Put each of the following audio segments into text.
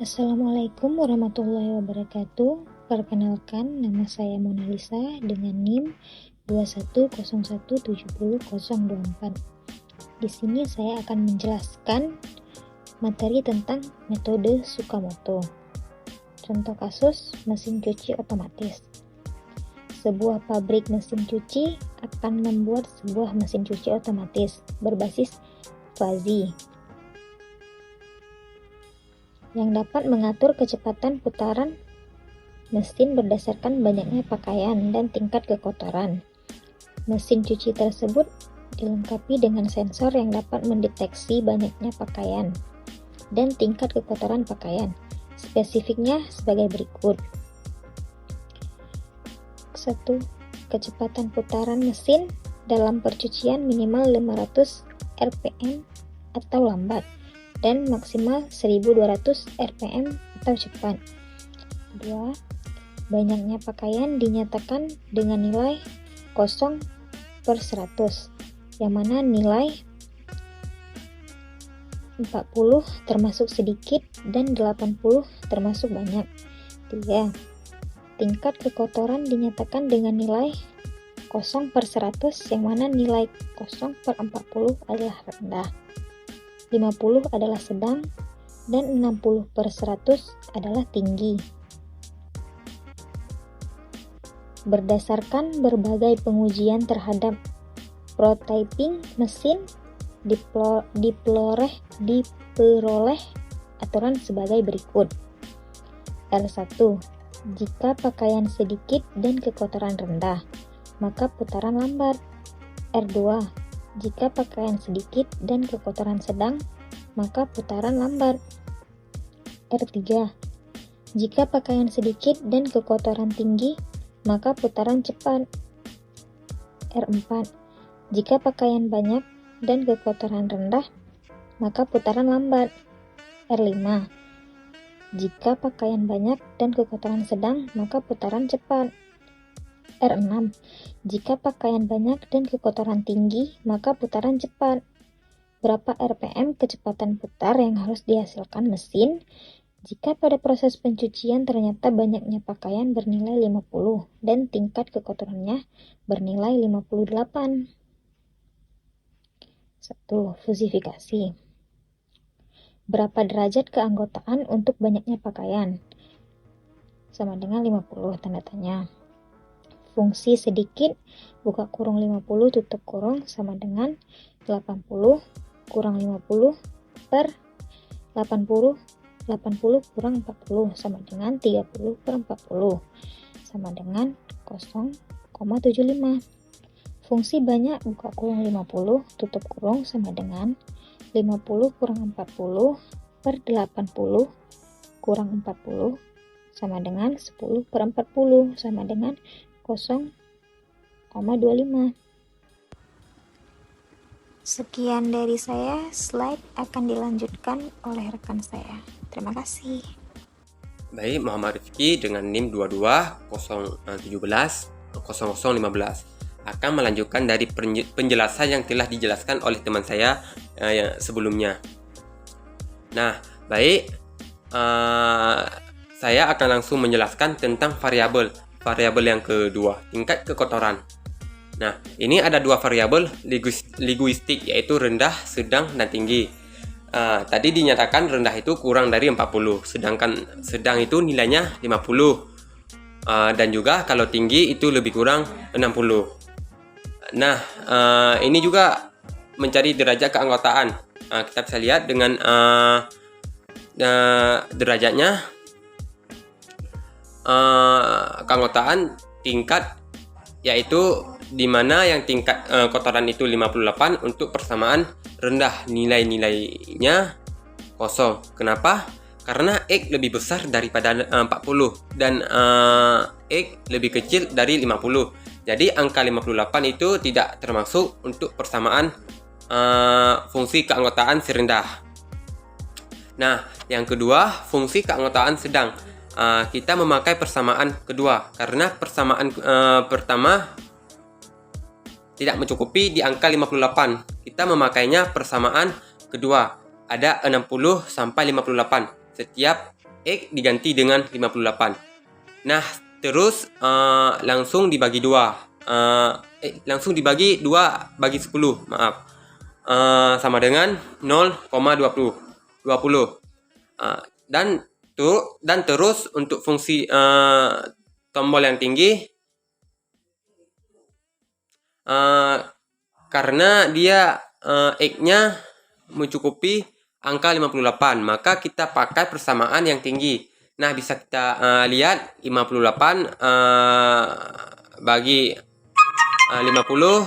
Assalamualaikum warahmatullahi wabarakatuh. Perkenalkan, nama saya Mona Lisa dengan NIM 21017004. Di sini saya akan menjelaskan materi tentang metode Tsukamoto. Contoh kasus mesin cuci otomatis. Sebuah pabrik mesin cuci akan membuat sebuah mesin cuci otomatis berbasis fuzzy yang dapat mengatur kecepatan putaran mesin berdasarkan banyaknya pakaian dan tingkat kekotoran. Mesin cuci tersebut dilengkapi dengan sensor yang dapat mendeteksi banyaknya pakaian dan tingkat kekotoran pakaian. Spesifiknya sebagai berikut. 1. Kecepatan putaran mesin dalam percucian minimal 500 rpm atau lambat dan maksimal 1200 rpm atau cepat. 2. Banyaknya pakaian dinyatakan dengan nilai 0/100, yang mana nilai 40 termasuk sedikit dan 80 termasuk banyak. 3. Tingkat kekotoran dinyatakan dengan nilai 0/100, yang mana nilai 0/40 adalah rendah, 50 adalah sedang, dan 60/100 adalah tinggi. Berdasarkan berbagai pengujian terhadap prototyping mesin, diperoleh aturan sebagai berikut. R1. Jika pakaian sedikit dan kekotoran rendah, maka putaran lambat. R2. Jika pakaian sedikit dan kekotoran sedang, maka putaran lambat. R3. Jika pakaian sedikit dan kekotoran tinggi, maka putaran cepat. R4. Jika pakaian banyak dan kekotoran rendah, maka putaran lambat. R5. Jika pakaian banyak dan kekotoran sedang, maka putaran cepat. R6. Jika pakaian banyak dan kekotoran tinggi, maka putaran cepat. Berapa RPM kecepatan putar yang harus dihasilkan mesin jika pada proses pencucian ternyata banyaknya pakaian bernilai 50 dan tingkat kekotorannya bernilai 58? 1. Fusifikasi. Berapa derajat keanggotaan untuk banyaknya pakaian? Sama dengan 50 tanda tanya. Fungsi sedikit buka kurung 50 tutup kurung sama dengan 80 kurang 50 per 80 kurang 40 sama dengan 30/40 sama dengan 0,75. Fungsi banyak buka kurung 50 tutup kurung sama dengan 50 kurang 40 per 80 kurang 40 sama dengan 10/40 sama dengan 0,25. Sekian dari saya, slide akan dilanjutkan oleh rekan saya. Terima kasih. Baik, Muhammad Rifki dengan NIM 22-017-0015 akan melanjutkan dari penjelasan yang telah dijelaskan oleh teman saya yang sebelumnya. Nah, baik, saya akan langsung menjelaskan tentang variabel yang kedua, tingkat kekotoran. Nah, ini ada dua variabel linguistik, yaitu rendah, sedang, dan tinggi. Tadi dinyatakan rendah itu kurang dari 40, sedangkan sedang itu nilainya 50, dan juga kalau tinggi itu lebih kurang 60. Nah, ini juga mencari derajat keanggotaan. Kita bisa lihat dengan derajatnya, keanggotaan tingkat, yaitu dimana yang tingkat kotoran itu 58 untuk persamaan rendah, nilai-nilainya 0. Kenapa? Karena X lebih besar daripada 40 dan X lebih kecil dari 50. Jadi angka 58 itu tidak termasuk untuk persamaan fungsi keanggotaan si rendah. Nah, yang kedua, fungsi keanggotaan sedang. Kita memakai persamaan kedua karena persamaan pertama tidak mencukupi di angka 58. Kita memakainya persamaan kedua, ada 60 sampai 58. Setiap X diganti dengan 58. Nah, terus langsung dibagi 2. Langsung dibagi 2 bagi 10, maaf. Sama dengan 0,20. Dan terus untuk fungsi tombol yang tinggi, karena dia X-nya mencukupi angka 58, maka kita pakai persamaan yang tinggi. Nah, bisa kita lihat 58 bagi 50,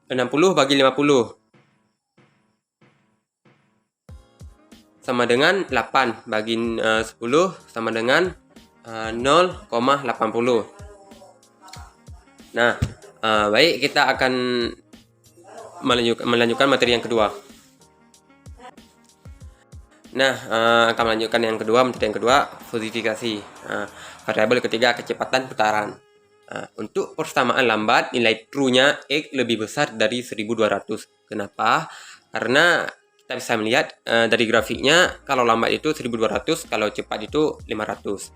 60 bagi 50 sama dengan 8 bagi 10 sama dengan 0,80. Nah, baik, kita akan melanjutkan materi yang kedua. Nah, akan melanjutkan materi yang kedua, fosifikasi. Variabel ketiga, kecepatan putaran. Untuk persamaan lambat, nilai true-nya X lebih besar dari 1200. Kenapa? Karena kita bisa melihat dari grafiknya, kalau lambat itu 1200, kalau cepat itu 500.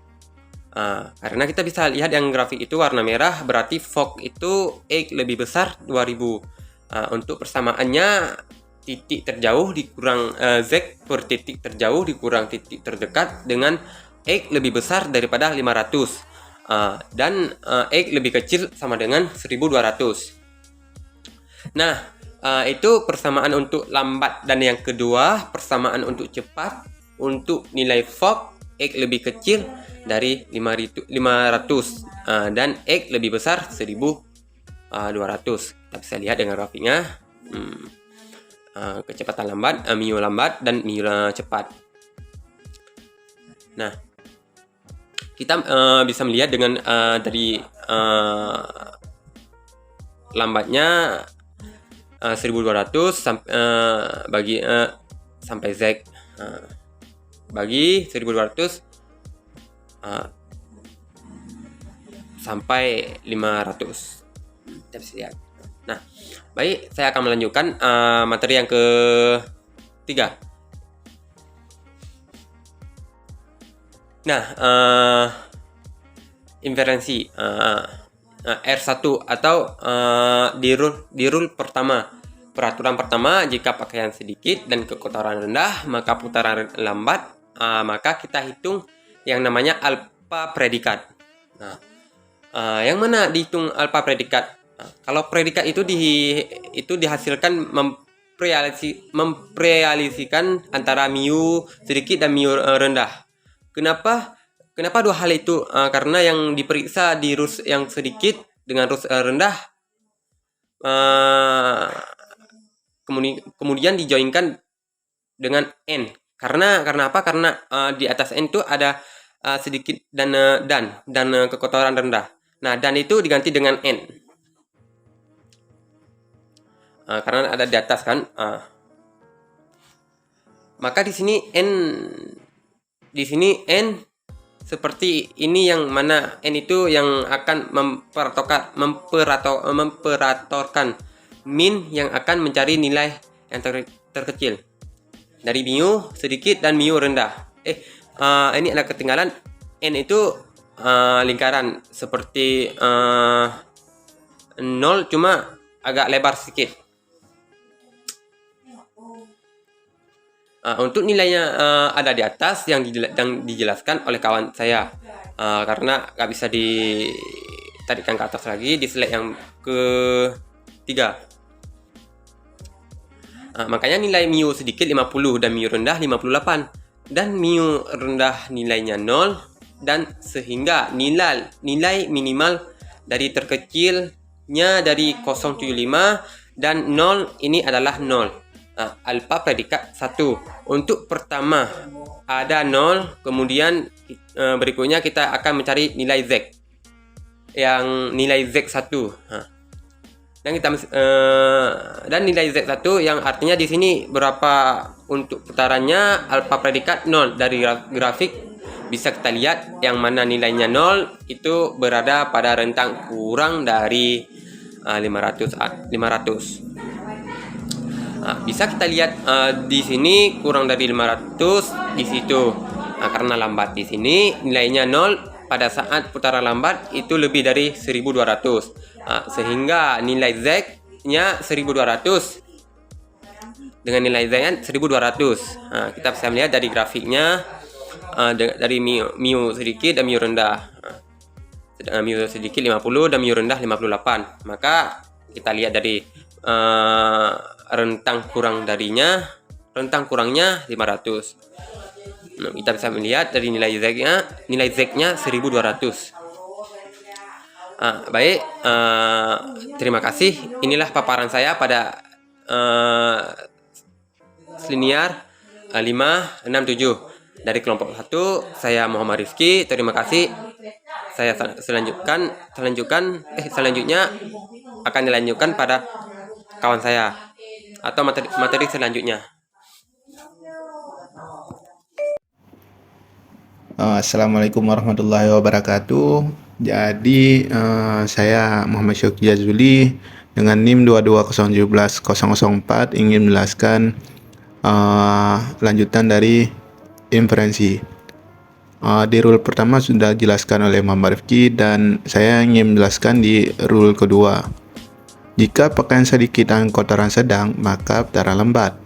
Karena kita bisa lihat yang grafik itu warna merah, berarti fog itu X lebih besar 2000. Untuk persamaannya, titik terjauh dikurang Z per titik terjauh dikurang titik terdekat dengan X lebih besar daripada 500. Dan X lebih kecil sama dengan 1200. Nah, itu persamaan untuk lambat. Dan yang kedua, persamaan untuk cepat. Untuk nilai fog, X lebih kecil dari 500 dan X lebih besar 1200. Kita bisa lihat dengan grafiknya, kecepatan lambat, mu lambat dan mu cepat. Nah, kita bisa melihat dengan dari lambatnya 1200 bagi sampai Z bagi 1200 sampai 500. Kita bisa lihat. Nah, baik, saya akan melanjutkan materi yang ketiga. Nah, inferensi R1 atau di rule pertama. Peraturan pertama, jika pakaian sedikit dan kekotoran rendah, maka putaran lambat, maka kita hitung yang namanya alfa predikat. Nah, yang mana dihitung alfa predikat? Kalau predikat itu dihasilkan memprealisikan antara mu sedikit dan mu rendah. Kenapa dua hal itu? Karena yang diperiksa di rus yang sedikit dengan rus rendah kemudian dijoinkan dengan n. Karena apa? Karena di atas n itu ada sedikit dan kekotoran rendah. Nah, dan itu diganti dengan n. Karena ada di atas kan. Maka di sini n seperti ini, yang mana n itu yang akan memperatorkan min yang akan mencari nilai yang terkecil dari mu sedikit dan mu rendah. Ini ada ketinggalan. N itu lingkaran seperti 0, cuma agak lebar sedikit. Untuk nilainya ada di atas yang dijelaskan oleh kawan saya, karena nggak bisa ditarikan ke atas lagi di slide yang ketiga. Makanya nilai mu sedikit 50 dan mu rendah 58, dan mu rendah nilainya 0, dan sehingga nilai minimal dari terkecilnya dari 0,75 dan 0 ini adalah 0. Alfa predikat 1. Untuk pertama ada 0, kemudian berikutnya kita akan mencari nilai Z, yang nilai Z1. Dan nilai Z1 yang artinya di sini berapa untuk putarannya, alfa predikat 0. Dari grafik bisa kita lihat yang mana nilainya 0 itu berada pada rentang kurang dari 500. Nah, bisa kita lihat di sini kurang dari 500 di situ. Nah, karena lambat di sini nilainya 0, pada saat putaran lambat itu lebih dari 1200. Nah, sehingga nilai Z-nya 1200 dengan nilai Z-nya 1200. Nah, kita bisa melihat dari grafiknya dari mu sedikit dan mu rendah. Mu sedikit 50 dan mu rendah 58. Maka kita lihat dari rentang kurangnya 500. Nah, kita bisa melihat dari nilai Z-nya 1200. Baik, terima kasih. Inilah paparan saya pada linear 5, 6, 7 dari kelompok 1. Saya Muhammad Rifki. Terima kasih. Saya selanjutnya akan dilanjutkan pada kawan saya atau materi selanjutnya. Assalamualaikum warahmatullahi wabarakatuh. Jadi saya Muhammad Syauki Jazuli dengan NIM 220170004 ingin menjelaskan lanjutan dari inferensi. Di rule pertama sudah dijelaskan oleh Muhammad Rifki dan saya ingin menjelaskan di rule kedua. Jika pakaian sedikit dan kotoran sedang, maka putaran lambat.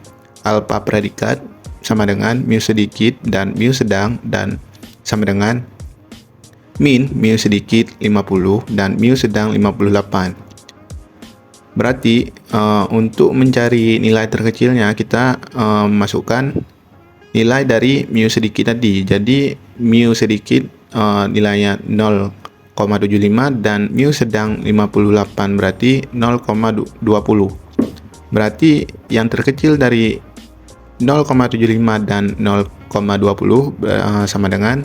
Alpha predikat sama dengan mu sedikit dan mu sedang dan sama dengan min mu sedikit 50 dan mu sedang 58. Berarti untuk mencari nilai terkecilnya kita masukkan nilai dari mu sedikit tadi. Jadi mu sedikit nilainya 0,75 dan mu sedang 58 berarti 0,20. Berarti yang terkecil dari 0,75 dan 0,20 sama dengan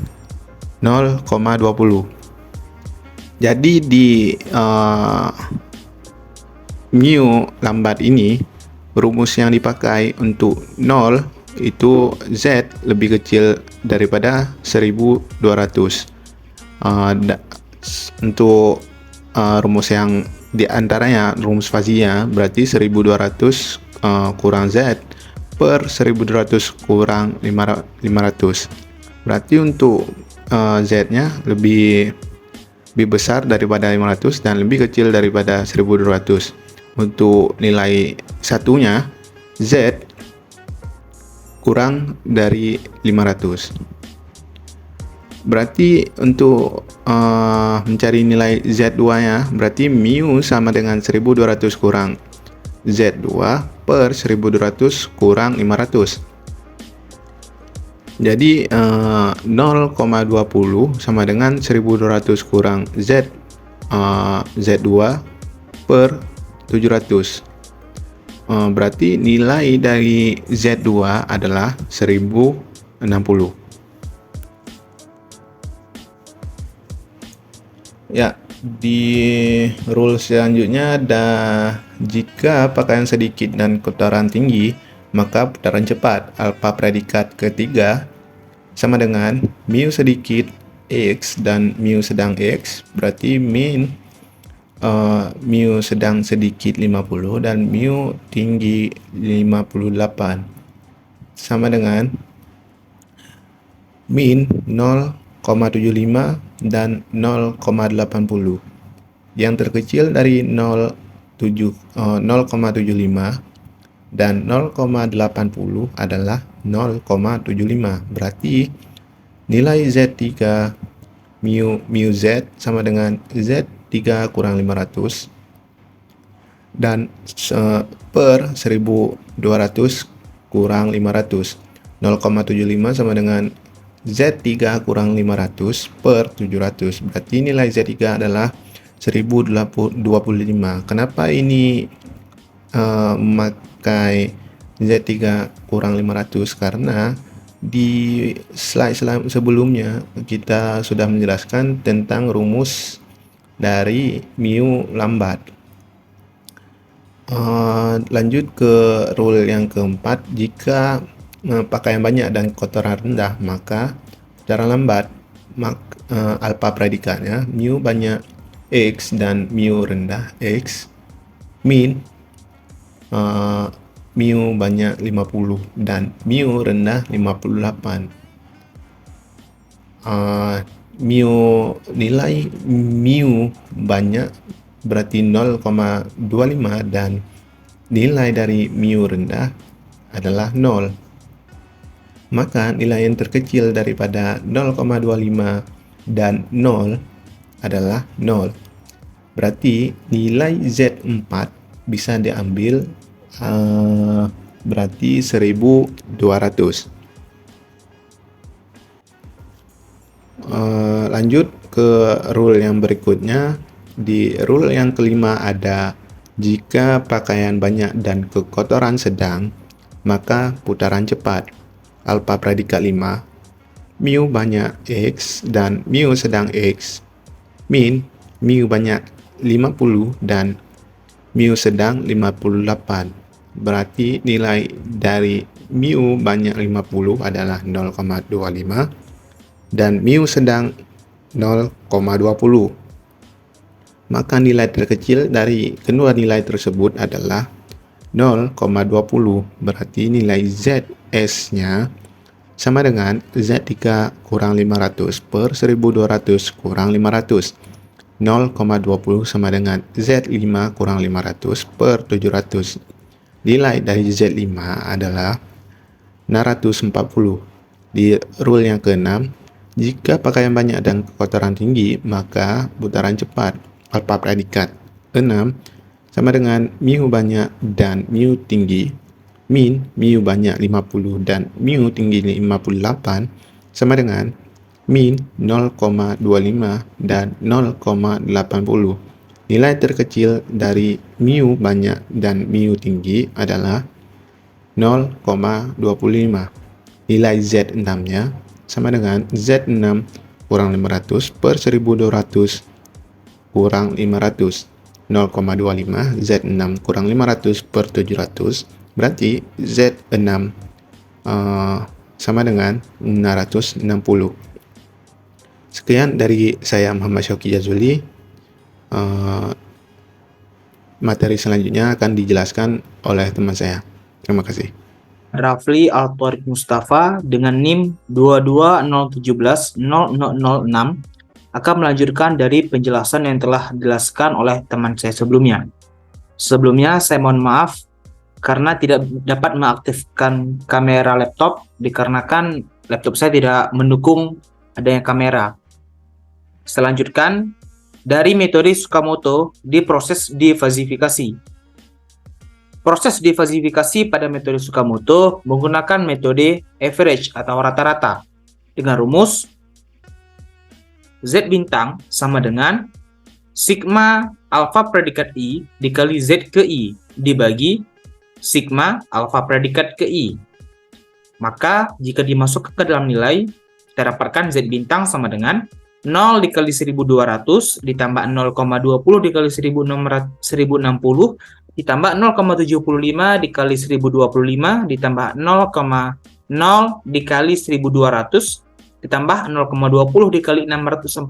0,20. Jadi di mu lambat ini rumus yang dipakai untuk 0 itu Z lebih kecil daripada 1200. Untuk rumus yang diantaranya rumus fazia berarti 1200 kurang Z per 1200 kurang 500. Berarti untuk Z-nya lebih besar daripada 500 dan lebih kecil daripada 1200. Untuk nilai satunya Z kurang dari 500. Berarti untuk mencari nilai Z2-nya berarti mu sama dengan 1200 kurang Z2 per 1200 kurang 500. Jadi 0,20 sama dengan 1200 kurang Z2 per 700. Berarti nilai dari Z2 adalah 1060. Ya, di rule selanjutnya ada jika pakaian sedikit dan kotoran tinggi, maka putaran cepat. Alpha predikat ketiga sama dengan mu sedikit X dan mu sedang X, berarti min mu sedang sedikit 50 dan mu tinggi 58 sama dengan min 0,75 dan 0,80. Yang terkecil dari 0,75 dan 0,80 adalah 0,75. Berarti nilai Z3 mu Z sama dengan Z3 kurang 500 dan per 1200 kurang 500. 0,75 sama dengan Z3 kurang 500 per 700. Berarti nilai Z3 adalah 1025. Kenapa ini memakai Z3 kurang 500? Karena di slide sebelumnya kita sudah menjelaskan tentang rumus dari mu lambat. Lanjut ke rule yang keempat. Jika pakaian banyak dan kotoran rendah, maka putaran lambat. Alpha predikatnya mu banyak X dan mu rendah X. Min mu banyak 50 dan mu rendah 58. Nilai mu banyak berarti 0,25 dan nilai dari mu rendah adalah 0. Maka nilai yang terkecil daripada 0,25 dan 0 adalah 0. Berarti nilai Z4 bisa diambil berarti 1200. Lanjut ke rule yang berikutnya. Di rule yang kelima ada jika pakaian banyak dan kekotoran sedang, maka putaran cepat. Alfa predikat 5, mu banyak X dan mu sedang X, min mu banyak 50 dan mu sedang 58. Berarti nilai dari mu banyak 50 adalah 0,25 dan mu sedang 0,20. Maka nilai terkecil dari kedua nilai tersebut adalah 0,20. Berarti nilai ZS-nya sama dengan Z3 kurang 500 per 1200 kurang 500. 0,20 sama dengan Z5 kurang 500 per 700. Nilai dari Z5 adalah 640. Di rule yang keenam, jika pakaian banyak dan kekotoran tinggi, maka putaran cepat. Alfa predikat 6 sama dengan mu banyak dan mu tinggi, min mu banyak 50 dan mu tinggi 58 sama dengan min 0,25 dan 0,80. Nilai terkecil dari mu banyak dan mu tinggi adalah 0,25. Nilai Z6-nya sama dengan Z6 kurang 500 per 1200 kurang 500. 0,25 Z6 kurang 500 per 700 berarti Z6 sama dengan 660. Sekian dari saya, Muhammad Syauqi Jazuli. Materi selanjutnya akan dijelaskan oleh teman saya. Terima kasih. Rafli Altorik Mustafa dengan NIM 2201700006 akan melanjutkan dari penjelasan yang telah dijelaskan oleh teman saya sebelumnya. Sebelumnya, saya mohon maaf karena tidak dapat mengaktifkan kamera laptop dikarenakan laptop saya tidak mendukung adanya kamera. Saya lanjutkan dari metode Tsukamoto di proses difazifikasi. Proses difazifikasi pada metode Tsukamoto menggunakan metode average atau rata-rata dengan rumus Z bintang sama dengan sigma alfa predikat I dikali Z ke I dibagi sigma alfa predikat ke I. Maka jika dimasukkan ke dalam nilai, kita dapatkan Z bintang sama dengan 0 dikali 1200 ditambah 0,20 dikali 1060 ditambah 0,75 dikali 1025 ditambah 0,0 dikali 1200 ditambah 0,20 dikali 640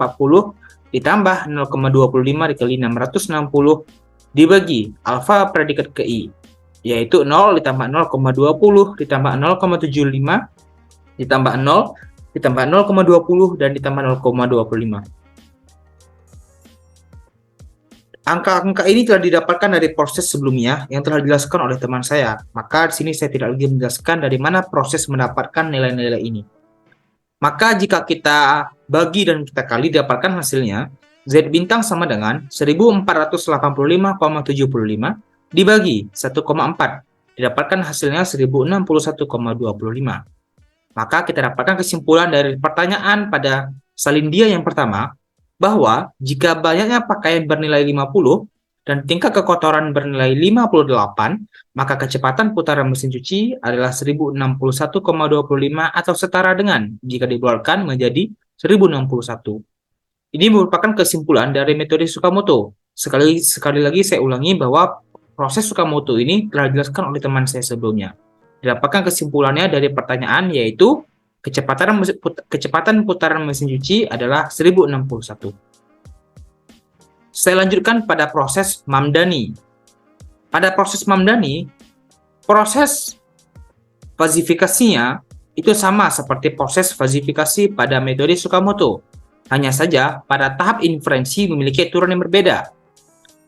ditambah 0,25 dikali 660 dibagi alfa predikat ke I, yaitu 0 ditambah 0,20 ditambah 0,75 ditambah 0 ditambah 0,20 dan ditambah 0,25. Angka-angka ini telah didapatkan dari proses sebelumnya yang telah dijelaskan oleh teman saya. Maka di sini saya tidak lagi menjelaskan dari mana proses mendapatkan nilai-nilai ini. Maka jika kita bagi dan kita kali dapatkan hasilnya, Z bintang sama dengan 1485,75 dibagi 1,4. Didapatkan hasilnya 1061,25. Maka kita dapatkan kesimpulan dari pertanyaan pada salindia yang pertama, bahwa jika banyaknya pakaian bernilai 50 dan tingkat kekotoran bernilai 58, maka kecepatan putaran mesin cuci adalah 1061,25 atau setara dengan jika dibulatkan menjadi 1061. Ini merupakan kesimpulan dari metode Tsukamoto. Sekali lagi saya ulangi bahwa proses Tsukamoto ini telah dijelaskan oleh teman saya sebelumnya. Didapatkan kesimpulannya dari pertanyaan, yaitu kecepatan putaran mesin cuci adalah 1061. Saya lanjutkan pada proses Mamdani. Pada proses Mamdani, Proses falsifikasinya itu sama seperti proses falsifikasi pada metode Tsukamoto. Hanya saja pada tahap inferensi memiliki aturan yang berbeda.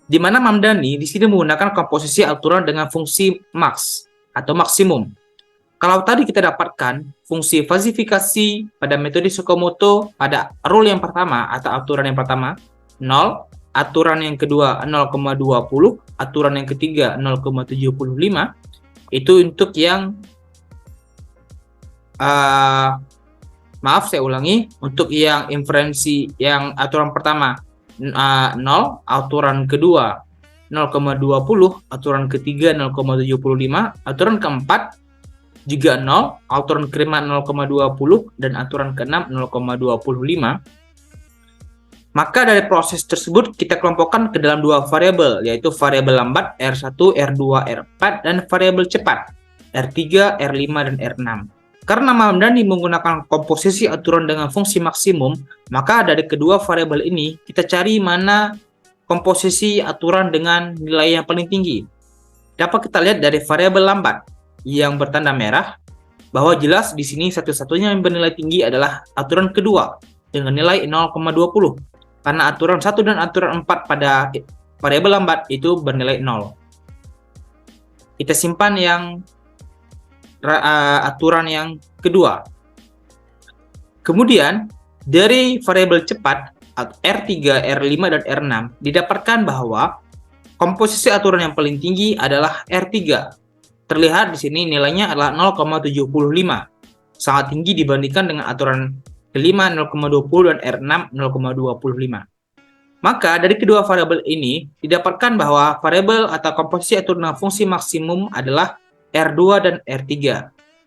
Di mana Mamdani di sini menggunakan komposisi aturan dengan fungsi max atau maksimum. Kalau tadi kita dapatkan fungsi falsifikasi pada metode Tsukamoto pada rule yang pertama atau aturan yang pertama 0, aturan yang kedua 0,20, aturan yang ketiga 0,75, itu untuk yang maaf saya ulangi, untuk yang inferensi yang aturan pertama 0, aturan kedua 0,20, aturan ketiga 0,75, aturan keempat juga 0, aturan kelima 0,20, dan aturan keenam 0,25. Maka dari proses tersebut kita kelompokkan ke dalam dua variabel, yaitu variabel lambat R1, R2, R4, dan variabel cepat R3, R5, dan R6. Karena Mamdani menggunakan komposisi aturan dengan fungsi maksimum, maka dari kedua variabel ini kita cari mana komposisi aturan dengan nilai yang paling tinggi. Dapat kita lihat dari variabel lambat yang bertanda merah, bahwa jelas di sini satu-satunya yang bernilai tinggi adalah aturan kedua dengan nilai 0,20. Karena aturan 1 dan aturan 4 pada variabel lambat itu bernilai 0. Kita simpan yang aturan yang kedua. Kemudian dari variabel cepat R3, R5, dan R6 didapatkan bahwa komposisi aturan yang paling tinggi adalah R3. Terlihat di sini nilainya adalah 0,75. Sangat tinggi dibandingkan dengan aturan kelima 0,20 dan R6 0,25. Maka dari kedua variabel ini didapatkan bahwa variabel atau komposisi aturan fungsi maksimum adalah R2 dan R3.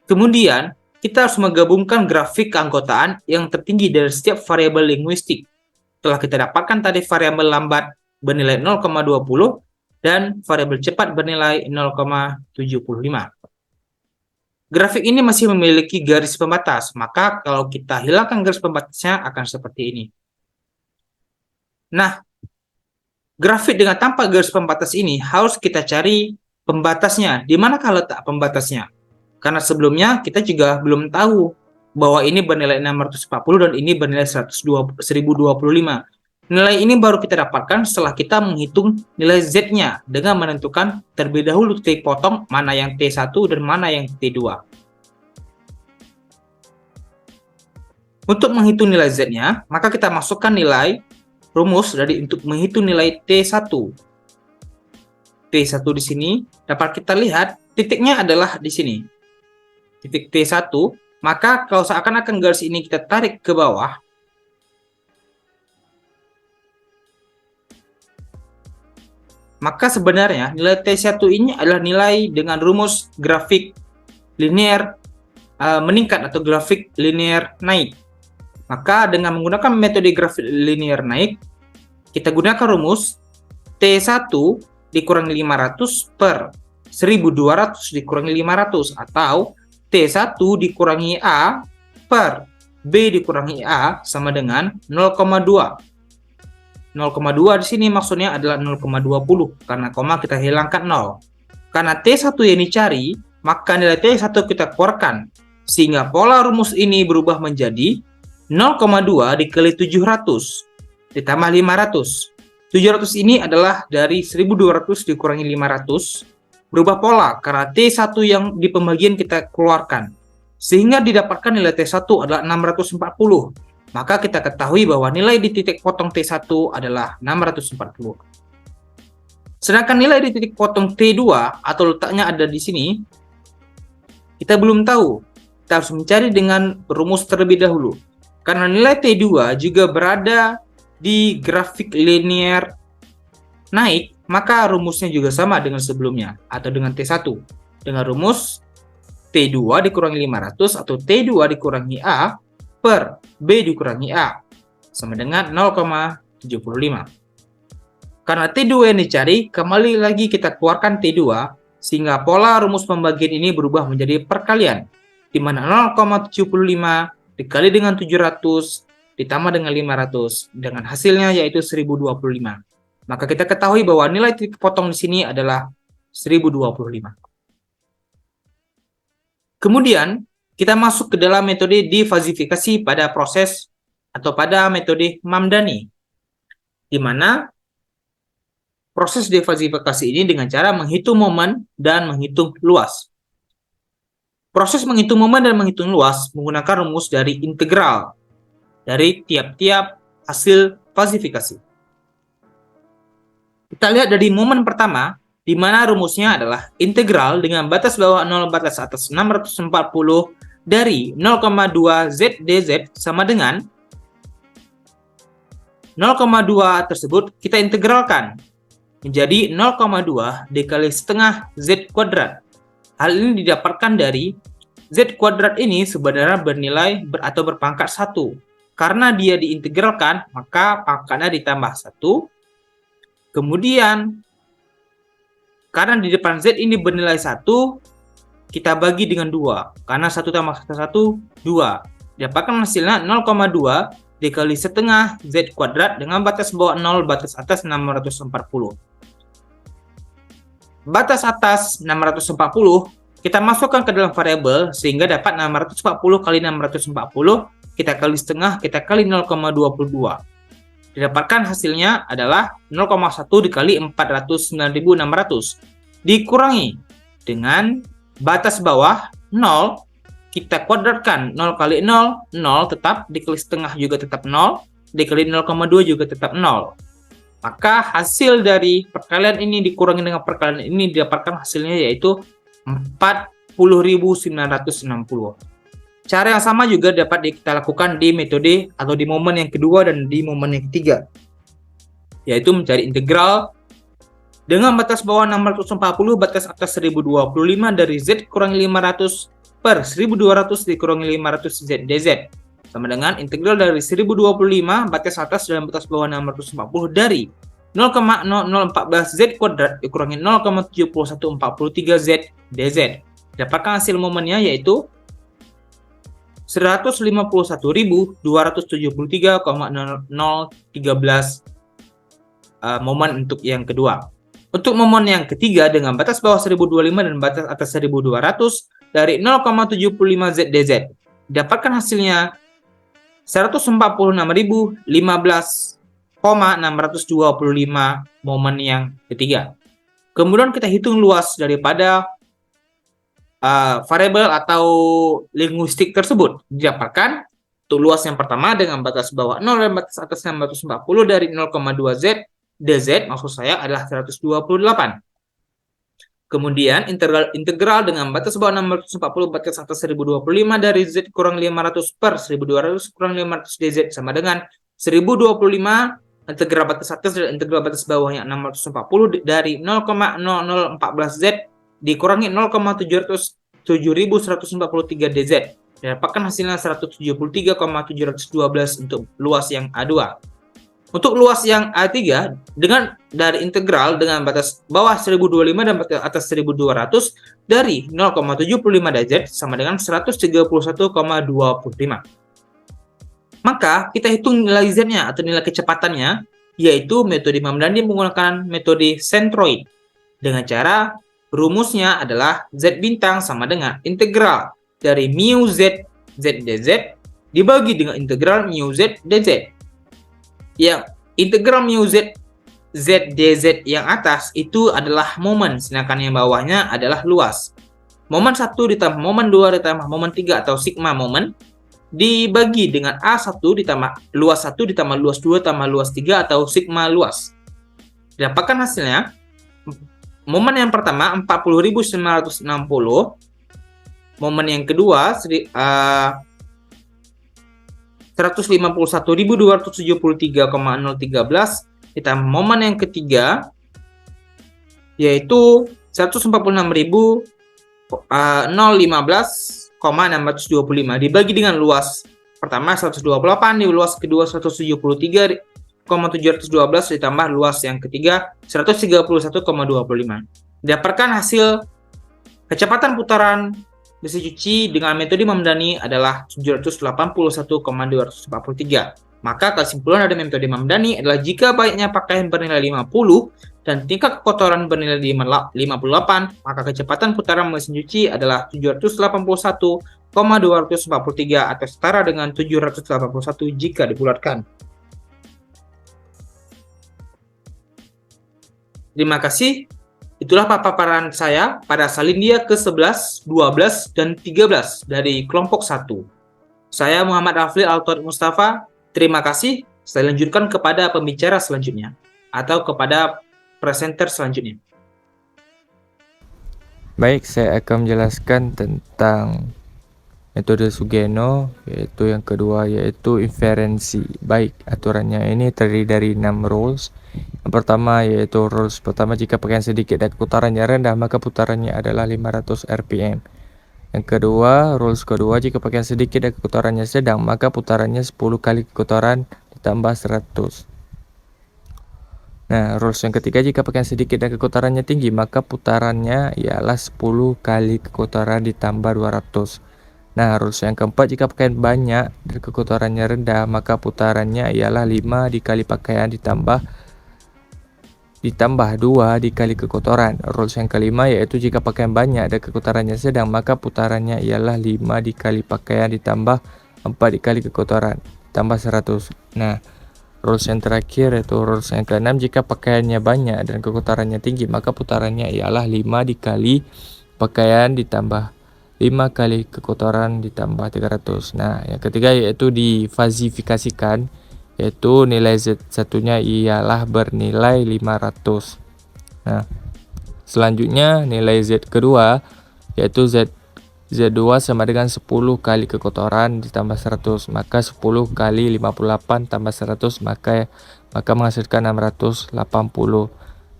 Kemudian kita harus menggabungkan grafik keanggotaan yang tertinggi dari setiap variabel linguistik. Telah kita dapatkan tadi variabel lambat bernilai 0,20 dan variabel cepat bernilai 0,75. Grafik ini masih memiliki garis pembatas, maka kalau kita hilangkan garis pembatasnya akan seperti ini. Nah, grafik dengan tanpa garis pembatas ini harus kita cari pembatasnya. Di manakah letak pembatasnya? Karena sebelumnya kita juga belum tahu bahwa ini bernilai 640 dan ini bernilai 1025. Nilai ini baru kita dapatkan setelah kita menghitung nilai Z-nya dengan menentukan terlebih dahulu titik potong mana yang T1 dan mana yang T2. Untuk menghitung nilai Z-nya, maka kita masukkan nilai rumus untuk menghitung nilai T1. T1 di sini dapat kita lihat titiknya adalah di sini. Titik T1, maka kalau seakan-akan garis ini kita tarik ke bawah, maka sebenarnya nilai T1 ini adalah nilai dengan rumus grafik linear meningkat atau grafik linear naik. Maka dengan menggunakan metode grafik linear naik, kita gunakan rumus T1 dikurangi 500 per 1200 dikurangi 500 atau T1 dikurangi A per B dikurangi A sama dengan 0,2. 0,2 di sini maksudnya adalah 0,20 karena koma kita hilangkan 0. Karena T1 yang dicari, maka nilai T1 kita keluarkan sehingga pola rumus ini berubah menjadi 0,2 dikali 700 ditambah 500. 700 ini adalah dari 1200 dikurangi 500 berubah pola karena T1 yang di pembagian kita keluarkan sehingga didapatkan nilai T1 adalah 640. Maka kita ketahui bahwa nilai di titik potong T1 adalah 640. Sedangkan nilai di titik potong T2 atau letaknya ada di sini, kita belum tahu. Kita harus mencari dengan rumus terlebih dahulu. Karena nilai T2 juga berada di grafik linear naik, maka rumusnya juga sama dengan sebelumnya atau dengan T1. Dengan rumus T2 dikurangi 500 atau T2 dikurangi A per B dikurangi A sama dengan 0,75. Karena T2 yang dicari, kembali lagi kita keluarkan T2 sehingga pola rumus pembagian ini berubah menjadi perkalian di mana 0,75 dikali dengan 700 ditambah dengan 500 dengan hasilnya yaitu 1025. Maka kita ketahui bahwa nilai titik potong di sini adalah 1025. Kemudian, kita masuk ke dalam metode difasifikasi pada proses atau pada metode Mamdani, di mana proses difasifikasi ini dengan cara menghitung momen dan menghitung luas. Proses menghitung momen dan menghitung luas menggunakan rumus dari integral dari tiap-tiap hasil fasifikasi. Kita lihat dari momen pertama, di mana rumusnya adalah integral dengan batas bawah 0 batas atas 640 dari 0,2 Z dz sama dengan 0,2 tersebut kita integralkan menjadi 0,2 dikali setengah Z kuadrat. Hal ini didapatkan dari Z kuadrat ini sebenarnya bernilai atau berpangkat 1. Karena dia diintegralkan, maka pangkatnya ditambah 1. Kemudian, karena di depan Z ini bernilai 1, kita bagi dengan 2. Karena 1 tambah 1, 2. Dapatkan hasilnya 0,2 dikali setengah Z kuadrat dengan batas bawah 0, batas atas 640. Batas atas 640 kita masukkan ke dalam variabel sehingga dapat 640 kali 640 kita kali setengah, kita kali 0,22. Didapatkan hasilnya adalah 0,1 dikali 409.600 dikurangi dengan batas bawah 0, kita kuadratkan 0 kali 0, 0 tetap, dikali setengah juga tetap 0, dikali 0,2 juga tetap 0. Maka hasil dari perkalian ini dikurangi dengan perkalian ini didapatkan hasilnya yaitu 40.960. Cara yang sama juga dapat kita lakukan di metode atau di momen yang kedua dan di momen yang ketiga, yaitu mencari integral dengan batas bawah 640, batas atas 1025 dari Z kurangi 500 per 1200 dikurangi 500 Z dz sama dengan integral dari 1025 batas atas dan batas bawah 640 dari 0,0014 Z kuadrat dikurangi 0,7143 Z dz. Dapatkan hasil momennya yaitu 151.273,0013 momen untuk yang kedua. Untuk momen yang ketiga dengan batas bawah 1025 dan batas atas 1200 dari 0,75 Z dz. Dapatkan hasilnya 146.015,625 momen yang ketiga. Kemudian kita hitung luas daripada variabel atau linguistik tersebut. Didapatkan untuk luas yang pertama dengan batas bawah 0 dan batas atas 640 dari 0,2 Z dz maksud saya adalah 128. Kemudian integral dengan batas bawah 640 batas atas 1025 dari Z kurang 500 per 1200 kurang 500 dz sama dengan 1025 integral batas atas dan integral batas bawahnya 640 dari 0,0014 Z dikurangi 0,7143 dz. Dapatkan hasilnya 173,712 untuk luas yang A2. Untuk luas yang A3 dengan dari integral dengan batas bawah 1025 dan batas atas 1200 dari 0,75 dz sama dengan 131,25. Maka kita hitung nilai Z-nya atau nilai kecepatannya yaitu metode Mamdani menggunakan metode centroid dengan cara rumusnya adalah Z bintang sama dengan integral dari mu Z Z dz dibagi dengan integral mu Z dz. Yang integral mu Z Z dz yang atas itu adalah momen, sedangkan yang bawahnya adalah luas. Momen 1 ditambah momen 2 ditambah momen 3 atau sigma momen dibagi dengan A1 ditambah luas 1 ditambah luas 2 tambah luas 3 atau sigma luas. Dapatkan hasilnya momen yang pertama 40.960, momen yang kedua 151.273,013 ditambah momen yang ketiga yaitu 146.015,625 dibagi dengan luas pertama 128, di luas kedua 173,712 ditambah luas yang ketiga 131,25. Dapatkan hasil kecepatan putaran besi cuci dengan metode Mamdani adalah 781,243. Maka kesimpulan dari metode Mamdani adalah jika banyaknya pakaian bernilai 50 dan tingkat kotoran bernilai 58, maka kecepatan putaran mesin cuci adalah 781,243 atau setara dengan 781 jika dibulatkan. Terima kasih. Itulah paparan saya pada Salindia ke-11, 12, dan 13 dari kelompok 1. Saya Muhammad Afli Altor Mustafa. Terima kasih. Saya lanjutkan kepada pembicara selanjutnya atau kepada presenter selanjutnya. Baik, saya akan menjelaskan tentang metode Sugeno, yaitu yang kedua yaitu inferensi. Baik, aturannya ini terdiri dari 6 rules. Yang pertama yaitu rules pertama, jika pakaian sedikit dan putarannya rendah maka putarannya adalah 500 rpm. Yang kedua, rules kedua, jika pakaian sedikit dan putarannya sedang maka putarannya 10 kali putaran ditambah 100. Nah, rules yang ketiga, jika pakaian sedikit dan keputarannya tinggi maka putarannya ialah 10 kali keputaran ditambah 200. Nah, rules yang keempat, jika pakaian banyak dan keputarannya rendah maka putarannya ialah 5 dikali pakaian ditambah 2 dikali kekotoran. Rules yang kelima yaitu jika pakaian banyak dan keputarannya sedang maka putarannya ialah 5 dikali pakaian ditambah 4 dikali kekotoran tambah 100. Nah, rules yang terakhir yaitu rules yang keenam, jika pakaiannya banyak dan kekotorannya tinggi maka putarannya ialah 5 dikali pakaian ditambah 5 kali kekotoran ditambah 300. Nah, yang ketiga yaitu difazifikasikan, yaitu nilai Z1-nya ialah bernilai 500. Nah, selanjutnya nilai Z kedua yaitu Z2 sama dengan 10 kali kekotoran ditambah 100. Maka 10 kali 58 tambah 100 maka menghasilkan 680.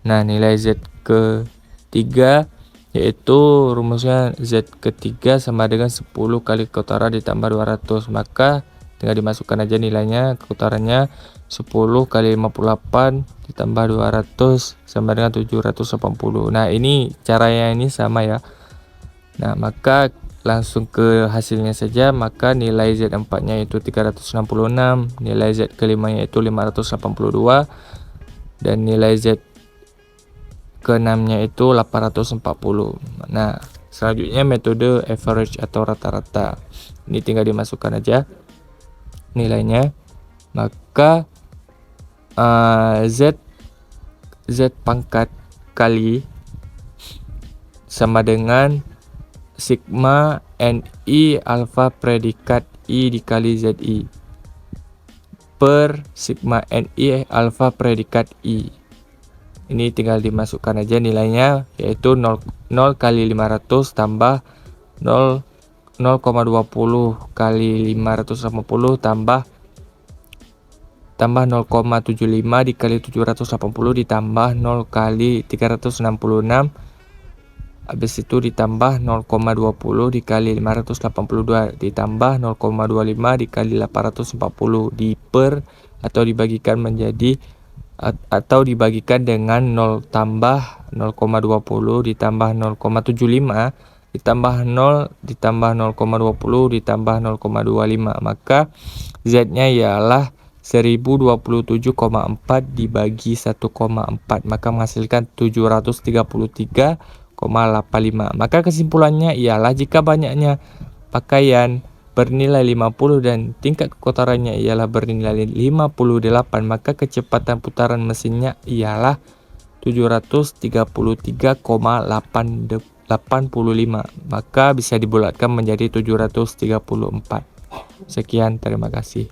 Nah, nilai Z ketiga yaitu rumusnya Z ketiga sama dengan 10 kali kekotoran ditambah 200. Maka tinggal dimasukkan aja nilainya, kekotorannya 10 kali 58 ditambah 200 sama dengan 780. Nah, ini caranya ini sama ya. Nah, maka langsung ke hasilnya saja. Maka nilai Z4 nya itu 366, nilai Z kelimanya itu 582, dan nilai Z ke-6 nya itu 840. Nah, selanjutnya metode average atau rata-rata. Ini tinggal dimasukkan aja nilainya. Maka Z pangkat kali sama dengan sigma NI alfa predikat I dikali ZI per sigma NI alfa predikat I. Ini tinggal dimasukkan aja nilainya, yaitu 0 kali 500 tambah 0,20 kali 580 tambah 0,75 dikali 780 ditambah 0 kali 366, habis itu ditambah 0,20 dikali 582 ditambah 0,25 dikali 840 diper atau dibagikan menjadi atau dibagikan dengan 0 tambah 0,20 ditambah 0,75 ditambah 0 ditambah 0,20 ditambah 0,25. Maka Z-nya ialah 1027,4 dibagi 1,4, maka menghasilkan 733,85. Maka kesimpulannya ialah jika banyaknya pakaian bernilai 50 dan tingkat kekotorannya ialah bernilai 58, maka kecepatan putaran mesinnya ialah 733,85. Maka bisa dibulatkan menjadi 734. Sekian, terima kasih.